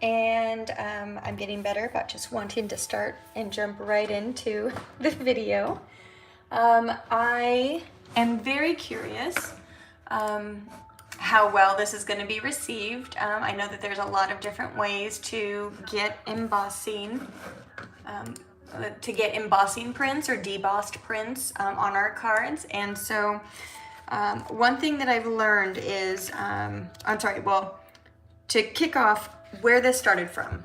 and I'm getting better about just wanting to start and jump right into the video. I am very curious how well this is going to be received. I know that there's a lot of different ways to get embossing, prints or debossed prints on our cards, and so one thing that I've learned is, to kick off, where this started from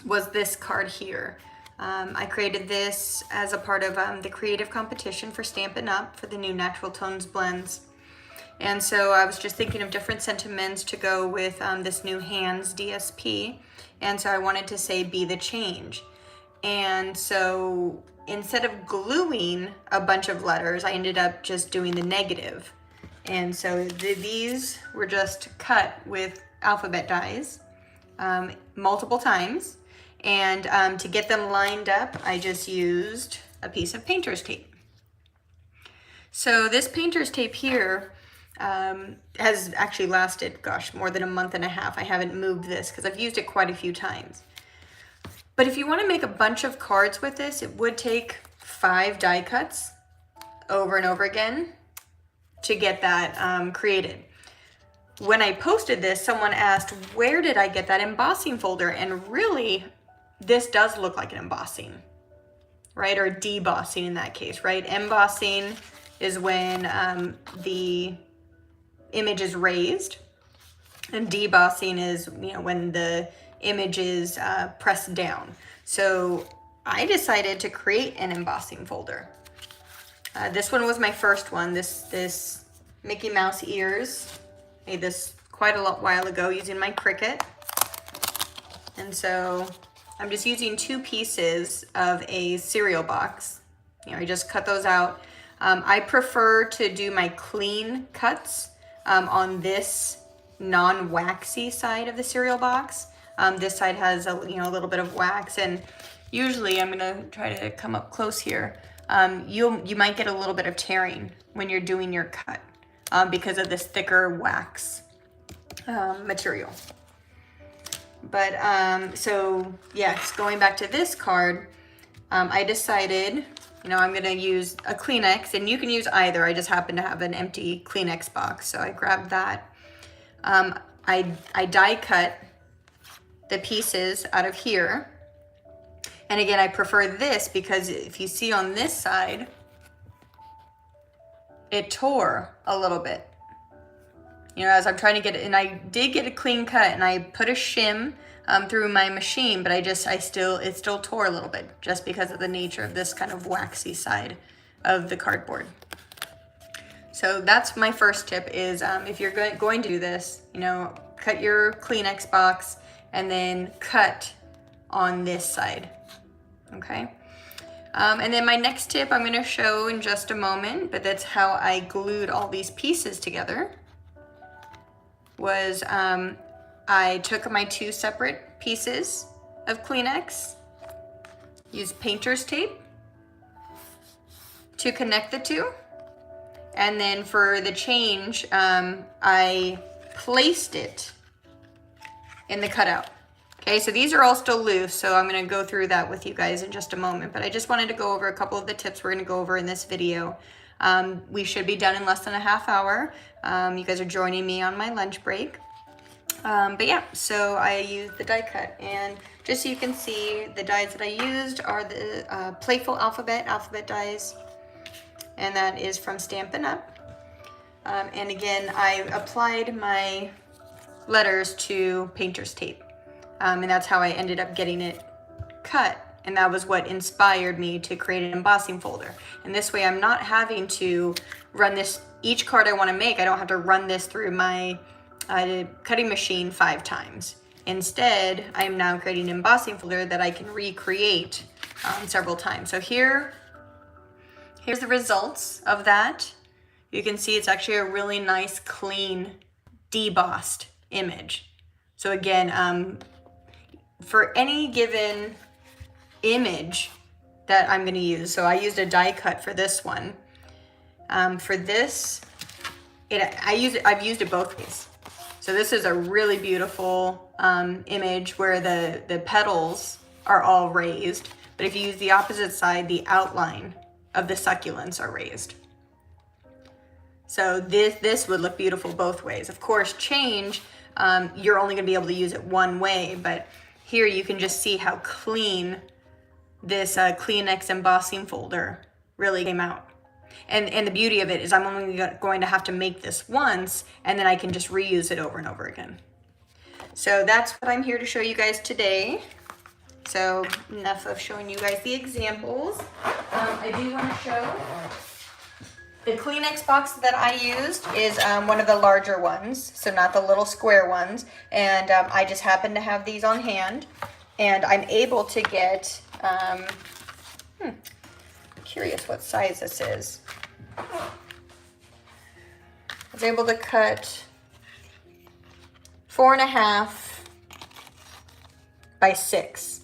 was this card here. I created this as a part of the creative competition for Stampin' Up! For the new Natural Tones blends. And so I was just thinking of different sentiments to go with this new Hands DSP. And so I wanted to say, be the change. And so instead of gluing a bunch of letters, I ended up just doing the negative. And so these were just cut with alphabet dies multiple times. And to get them lined up, I just used a piece of painter's tape. So this painter's tape here has actually lasted, gosh, more than a month and a half. I haven't moved this because I've used it quite a few times. But if you want to make a bunch of cards with this, it would take 5 die cuts over and over again to get that created. When I posted this, someone asked, where did I get that embossing folder? And really, this does look like an embossing, right? Or debossing in that case, right? Embossing is when the image is raised, and debossing is, when the image is pressed down. So I decided to create an embossing folder. This one was my first one. This Mickey Mouse ears. Made this quite a while ago using my Cricut. And so I'm just using 2 pieces of a cereal box. I just cut those out. I prefer to do my clean cuts on this non-waxy side of the cereal box. This side has a little bit of wax, and usually I'm gonna try to come up close here. You might get a little bit of tearing when you're doing your cut because of this thicker wax material. But so yes, going back to this card, I decided, I'm gonna use a Kleenex, and you can use either. I just happen to have an empty Kleenex box, so I grabbed that. I die cut the pieces out of here. And again, I prefer this because if you see on this side, it tore a little bit. As I'm trying to get it, and I did get a clean cut, and I put a shim through my machine, but it still tore a little bit just because of the nature of this kind of waxy side of the cardboard. So that's my first tip is if you're going to do this, cut your Kleenex box and then cut on this side, okay? And then my next tip I'm gonna show in just a moment, but that's how I glued all these pieces together, was I took my 2 separate pieces of Kleenex, used painter's tape to connect the 2, and then for the change, I placed it in the cutout. Okay, so these are all still loose, so I'm gonna go through that with you guys in just a moment, but I just wanted to go over a couple of the tips we're gonna go over in this video. We should be done in less than a half hour. You guys are joining me on my lunch break. But yeah, so I used the die cut, and just so you can see, the dies that I used are the Playful alphabet dies, and that is from Stampin' Up. And again, I applied my letters to painter's tape, and that's how I ended up getting it cut, and that was what inspired me to create an embossing folder. And this way I'm not having to run this, each card I want to make, I don't have to run this through my cutting machine 5 times. Instead, I am now creating an embossing folder that I can recreate several times. So here's the results of that. You can see it's actually a really nice, clean, debossed image. So again, for any given image that I'm going to use, so I used a die cut for this one. For this, I've used it both ways. So this is a really beautiful image where the petals are all raised, but if you use the opposite side, the outline of the succulents are raised. So this would look beautiful both ways. Of course, change, you're only gonna be able to use it one way, but here you can just see how clean this Kleenex embossing folder really came out. And the beauty of it is I'm only going to have to make this once, and then I can just reuse it over and over again. So that's what I'm here to show you guys today. So enough of showing you guys the examples. I do want to show the Kleenex box that I used is one of the larger ones, so not the little square ones. And I just happen to have these on hand, and I'm able to get, curious what size this is. I was able to cut 4.5 by 6.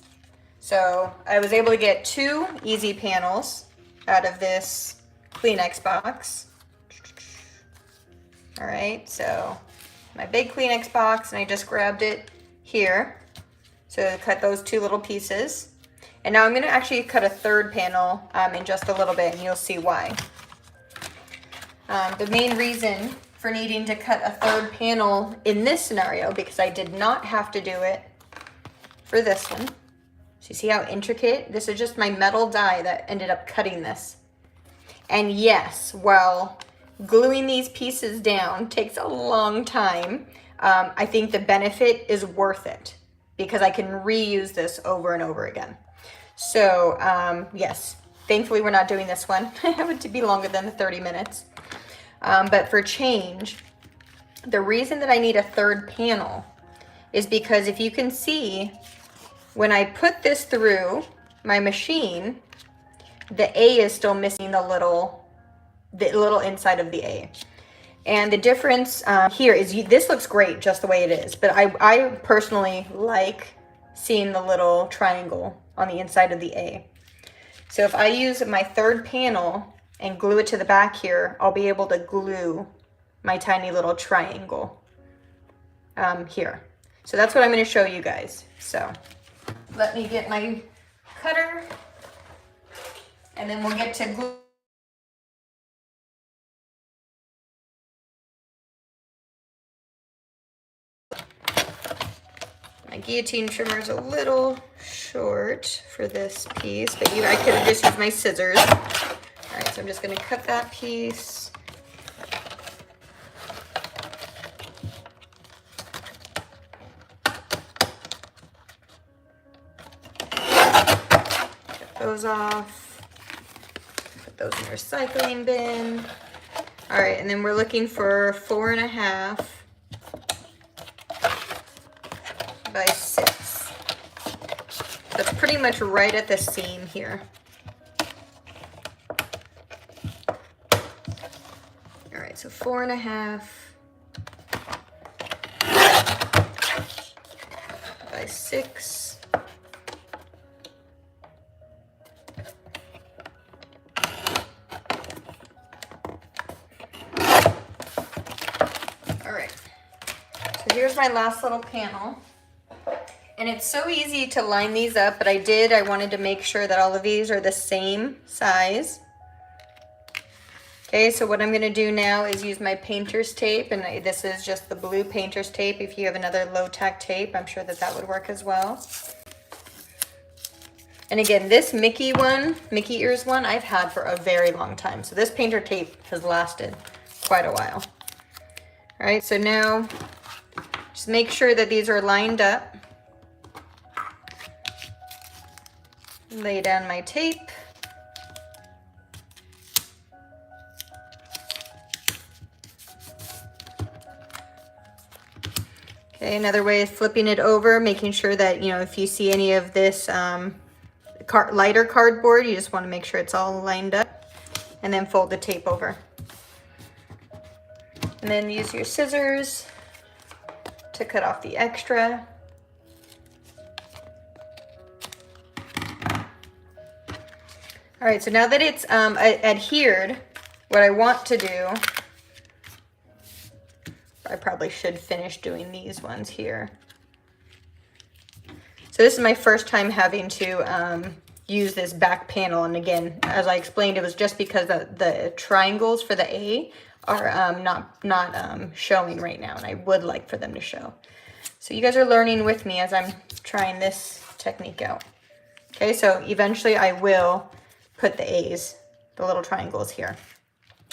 So I was able to get 2 easy panels out of this Kleenex box. All right, so my big Kleenex box, and I just grabbed it here. So I cut those 2 little pieces. And now I'm gonna actually cut a 3rd panel in just a little bit, and you'll see why. The main reason for needing to cut a 3rd panel in this scenario, because I did not have to do it for this one. So you see how intricate? This is just my metal die that ended up cutting this. And yes, while gluing these pieces down takes a long time, I think the benefit is worth it because I can reuse this over and over again. So yes, thankfully we're not doing this one. I have it to be longer than the 30 minutes. But for change, the reason that I need a 3rd panel is because if you can see, when I put this through my machine, the A is still missing the little inside of the A. And the difference here is this looks great just the way it is, but I personally like seeing the little triangle on the inside of the A. So if I use my 3rd panel and glue it to the back here, I'll be able to glue my tiny little triangle here. So that's what I'm going to show you guys. So let me get my cutter, and then we'll get to glue. My guillotine trimmer is a little short for this piece, but I could have just used my scissors. All right, so I'm just going to cut that piece. Cut those off. Put those in the recycling bin. All right, and then we're looking for 4.5 by 6. That's pretty much right at the seam here. All right, so 4.5 by 6. All right, so here's my last little panel. And it's so easy to line these up, but I wanted to make sure that all of these are the same size. Okay, so what I'm gonna do now is use my painter's tape, and this is just the blue painter's tape. If you have another low-tack tape, I'm sure that that would work as well. And again, this Mickey ears one, I've had for a very long time. So this painter tape has lasted quite a while. All right, so now just make sure that these are lined up. Lay down my tape. Okay, another way is flipping it over, making sure that, if you see any of this lighter cardboard, you just want to make sure it's all lined up, and then fold the tape over. And then use your scissors to cut off the extra. All right, so now that it's adhered, what I want to do, I probably probably should finish doing these ones here. So this is my first time having to use this back panel. And again, as I explained, it was just because the triangles for the A are not showing right now, and I would like for them to show. So you guys are learning with me as I'm trying this technique out. Okay, so eventually I will put the A's, the little triangles here.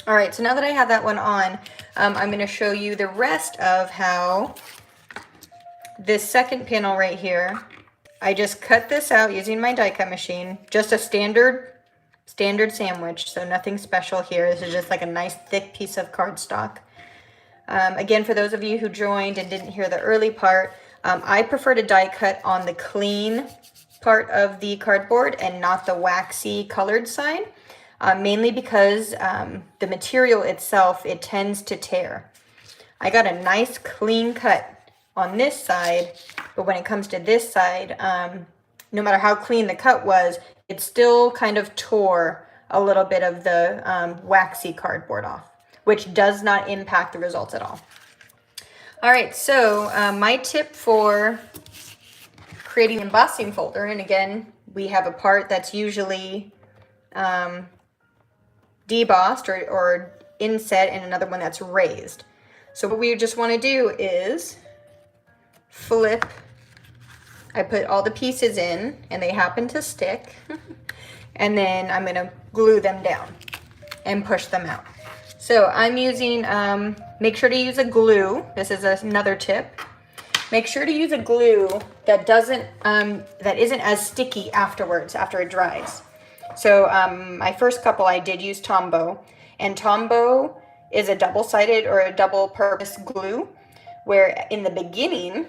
All right, so now that I have that one on, I'm going to show you the rest of how this second panel right here, I just cut this out using my die cut machine, just a standard sandwich, so nothing special here. This is just like a nice thick piece of cardstock. Again, for those of you who joined and didn't hear the early part, I prefer to die cut on the clean part of the cardboard and not the waxy colored side, mainly because the material itself, it tends to tear. I got a nice clean cut on this side, but when it comes to this side, no matter how clean the cut was, it still kind of tore a little bit of the waxy cardboard off, which does not impact the results at all. All right, so my tip for creating an embossing folder, and again, we have a part that's usually debossed or inset and another one that's raised. So what we just want to do is flip. I put all the pieces in and they happen to stick, and then I'm going to glue them down and push them out. So I'm using, make sure to use a glue. This is another tip. Make sure to use a glue that isn't as sticky afterwards, after it dries. So my first couple I did use Tombow, and Tombow is a double-sided or a double-purpose glue, where in the beginning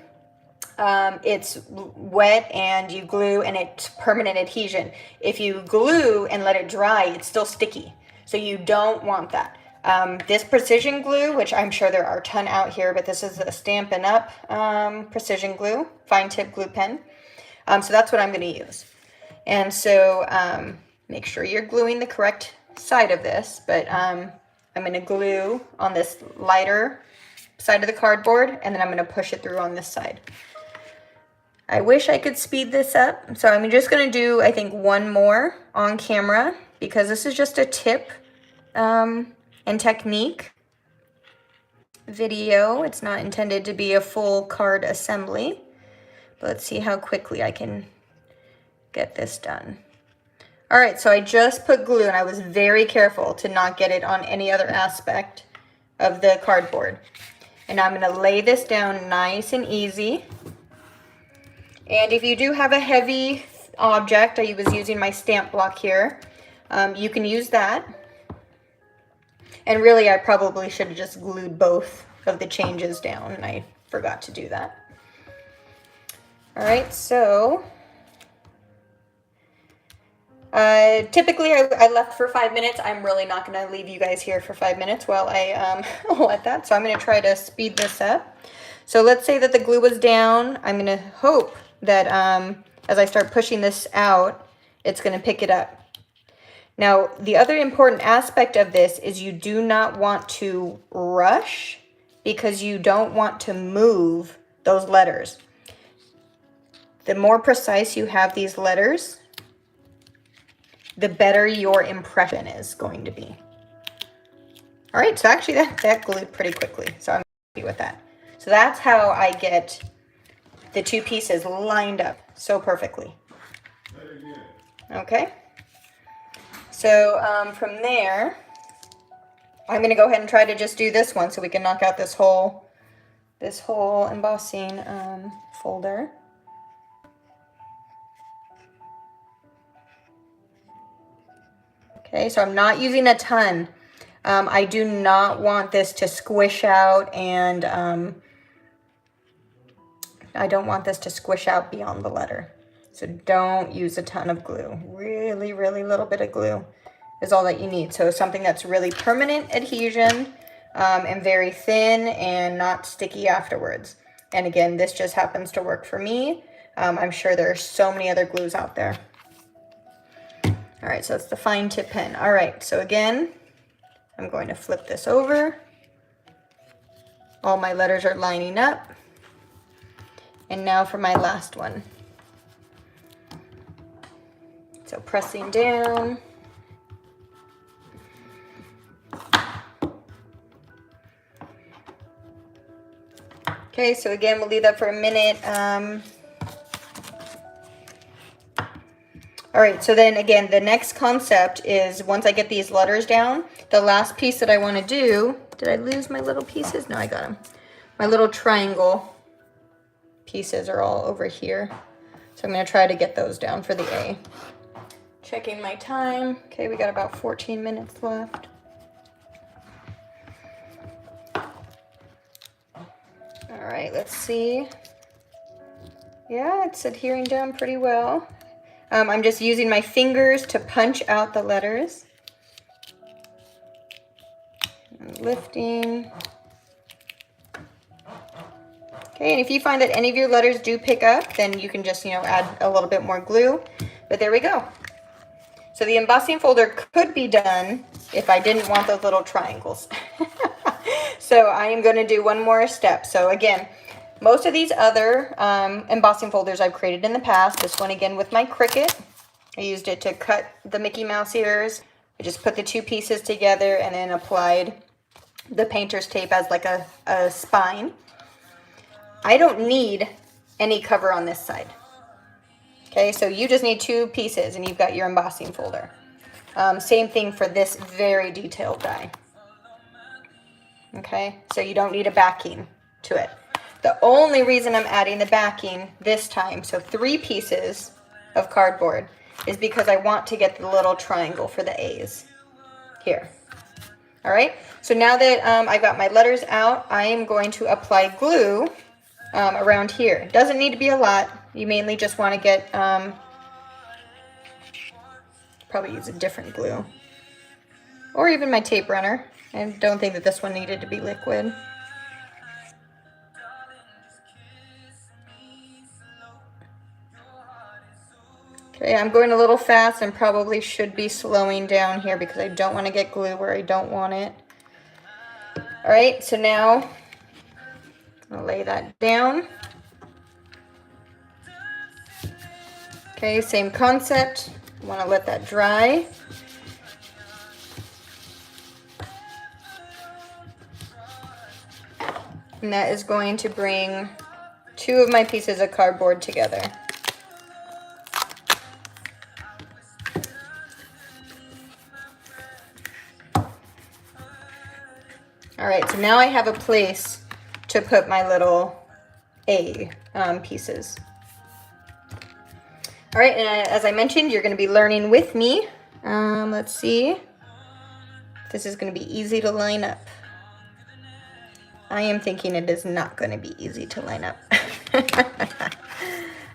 it's wet and you glue and it's permanent adhesion. If you glue and let it dry, it's still sticky, so you don't want that. This precision glue, which I'm sure there are a ton out here, but this is a Stampin Up precision glue, fine tip glue pen. So that's what I'm going to use. And so make sure you're gluing the correct side of this, but I'm going to glue on this lighter side of the cardboard, and then I'm going to push it through on this side. I wish I could speed this up, so I'm just going to do, I think, one more on camera, because this is just a tip and technique video. It's not intended to be a full card assembly, but let's see how quickly I can get this done. All right, so I just put glue, and I was very careful to not get it on any other aspect of the cardboard. And I'm going to lay this down nice and easy. And if you do have a heavy object, I was using my stamp block here, you can use that. And really, I probably should have just glued both of the changes down, and I forgot to do that. All right, so typically I left for 5 minutes. I'm really not going to leave you guys here for 5 minutes while I let that. So I'm going to try to speed this up. So let's say that the glue was down. I'm going to hope that as I start pushing this out, it's going to pick it up. Now, the other important aspect of this is you do not want to rush, because you don't want to move those letters. The more precise you have these letters, the better your impression is going to be. All right, so actually that glued pretty quickly, so I'm happy with that. So that's how I get the two pieces lined up so perfectly. Okay. So from there, I'm going to go ahead and try to just do this one so we can knock out this whole embossing folder. Okay, so I'm not using a ton. I do not want this to squish out, and I don't want this to squish out beyond the letter. So don't use a ton of glue. Really, really little bit of glue is all that you need. So something that's really permanent adhesion and very thin and not sticky afterwards. And again, this just happens to work for me. I'm sure there are so many other glues out there. All right, so it's the fine tip pen. All right, so again, I'm going to flip this over. All my letters are lining up. And now for my last one. So pressing down. Okay, so again, we'll leave that for a minute. All right, so then again, the next concept is once I get these letters down, the last piece that I want to do, did I lose my little pieces? No, I got them. My little triangle pieces are all over here. So I'm going to try to get those down for the A. Checking my time. Okay, we got about 14 minutes left. All right, let's see. Yeah, it's adhering down pretty well. I'm just using my fingers to punch out the letters. And lifting. Okay, and if you find that any of your letters do pick up, then you can just, add a little bit more glue. But there we go. So the embossing folder could be done if I didn't want those little triangles. So I am going to do one more step. So again, most of these other embossing folders I've created in the past. This one again with my Cricut. I used it to cut the Mickey Mouse ears. I just put the two pieces together and then applied the painter's tape as like a spine. I don't need any cover on this side. Okay, so you just need two pieces and you've got your embossing folder. Same thing for this very detailed die. Okay, so you don't need a backing to it. The only reason I'm adding the backing this time, so 3 pieces of cardboard, is because I want to get the little triangle for the A's here. All right, so now that I've got my letters out, I am going to apply glue around here. It doesn't need to be a lot. You mainly just want to get, probably use a different glue. Or even my tape runner. I don't think that this one needed to be liquid. Okay, I'm going a little fast and probably should be slowing down here because I don't want to get glue where I don't want it. All right, so now I'll lay that down. Okay, same concept. I want to let that dry. And that is going to bring 2 of my pieces of cardboard together. All right, so now I have a place to put my little A pieces. All right, and as I mentioned, you're going to be learning with me. Let's see. This is going to be easy to line up. I am thinking it is not going to be easy to line up.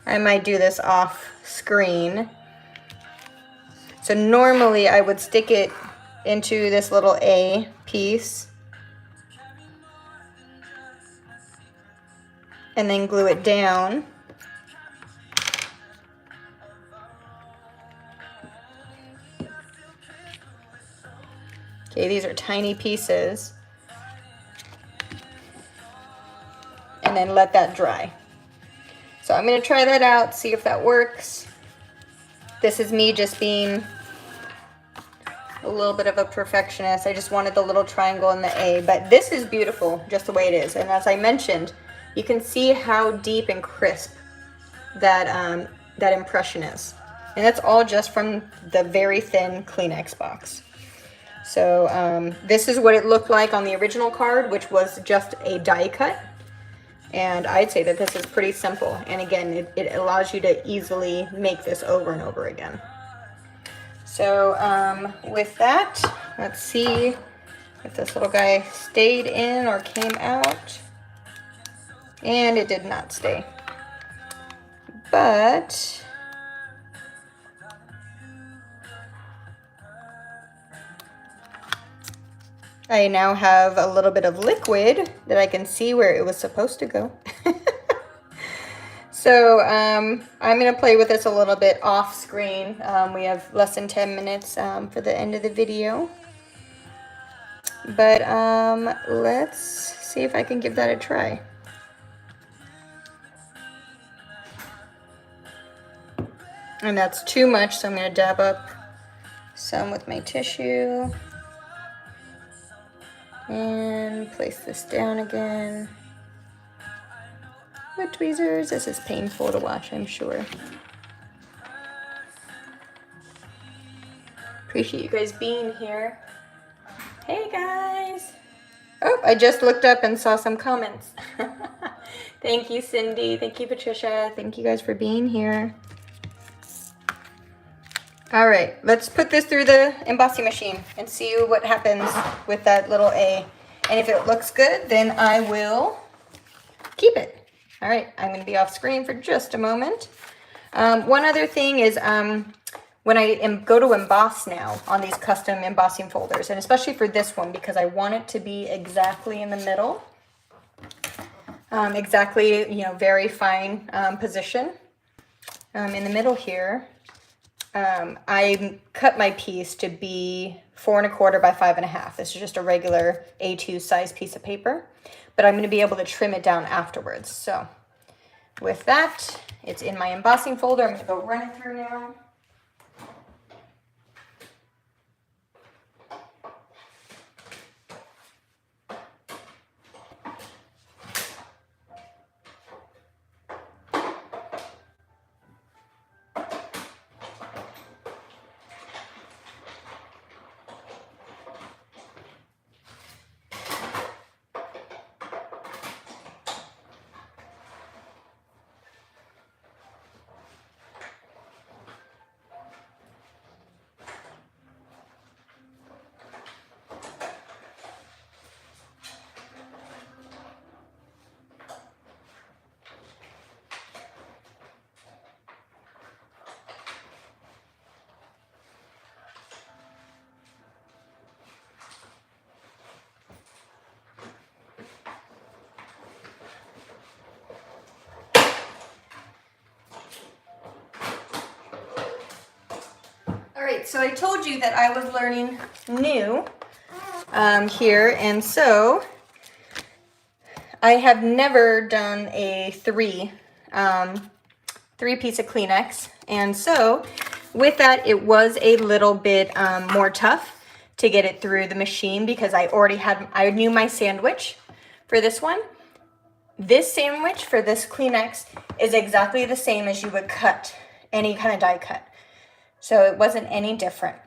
I might do this off screen. So normally I would stick it into this little A piece and then glue it down. Okay, these are tiny pieces. And then let that dry. So I'm going to try that out, see if that works. This is me just being a little bit of a perfectionist. I just wanted the little triangle in the A, but this is beautiful just the way it is. And as I mentioned, you can see how deep and crisp that, that impression is. And that's all just from the very thin Kleenex box. So this is what it looked like on the original card, which was just a die cut. And I'd say that this is pretty simple. And again, it allows you to easily make this over and over again. So with that, let's see if this little guy stayed in or came out. And it did not stay. But I now have a little bit of liquid that I can see where it was supposed to go. So I'm going to play with this a little bit off screen. We have less than 10 minutes for the end of the video. But let's see if I can give that a try. And that's too much, so I'm going to dab up some with my tissue. And place this down again with tweezers. This is painful to watch, I'm sure. Appreciate you guys being here. Hey guys! Oh, I just looked up and saw some comments. Thank you, Cindy. Thank you, Patricia. Thank you guys for being here. All right, let's put this through the embossing machine and see what happens with that little A. And if it looks good, then I will keep it. All right, I'm going to be off screen for just a moment. One other thing is when I go to emboss now on these custom embossing folders, and especially for this one because I want it to be exactly in the middle, exactly, you know, very fine position in the middle here. I cut my piece to be 4 1/4 by 5 1/2. This is just a regular A2 size piece of paper, but I'm going to be able to trim it down afterwards. So with that, it's in my embossing folder. I'm going to go run it through now. Alright, so I told you that I was learning new here, and so I have never done a three piece of Kleenex, and so with that it was a little bit more tough to get it through the machine because I knew my sandwich for this one. This sandwich for this Kleenex is exactly the same as you would cut any kind of die cut. So it wasn't any different.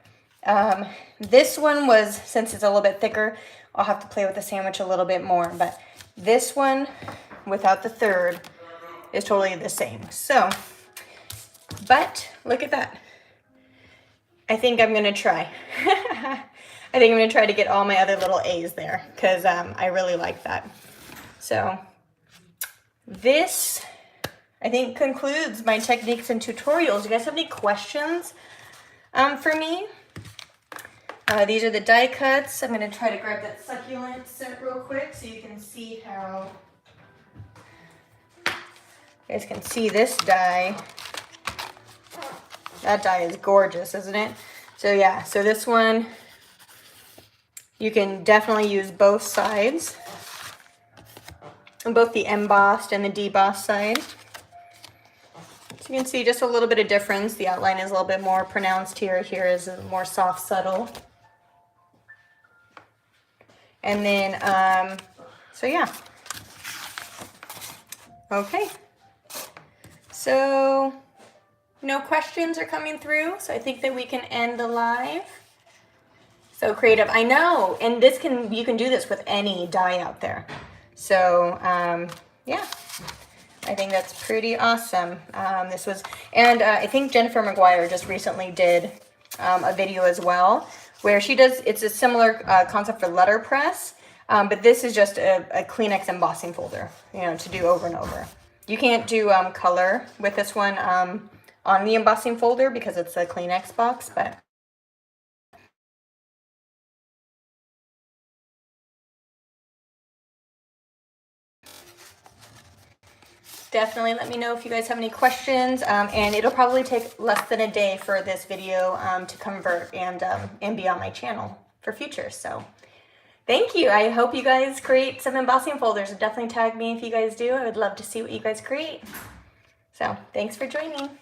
This one was, since it's a little bit thicker, I'll have to play with the sandwich a little bit more. But this one, without the third, is totally the same. So, but look at that. I think I'm gonna try. I think I'm gonna try to get all my other little A's there because I really like that. So this, I think, concludes my techniques and tutorials. You guys have any questions for me? These are the die cuts. I'm going to try to grab that succulent set real quick so you can see how, you guys can see this die. That die is gorgeous, isn't it? So yeah, so this one, you can definitely use both sides, both the embossed and the debossed side. So you can see just a little bit of difference. The outline is a little bit more pronounced here. Here is a more soft, subtle. And then, so yeah. Okay. So no questions are coming through. So I think that we can end the live. So creative, I know. And this you can do this with any die out there. So, yeah. I think that's pretty awesome. This was, and I think Jennifer McGuire just recently did a video as well where she does, it's a similar concept for letterpress, but this is just a Kleenex embossing folder, you know, to do over and over. You can't do color with this one on the embossing folder because it's a Kleenex box, but definitely let me know if you guys have any questions, and it'll probably take less than a day for this video to convert and be on my channel for future. So Thank you. I hope you guys create some embossing folders. Definitely tag me if you guys do. I would love to see what you guys create. So thanks for joining.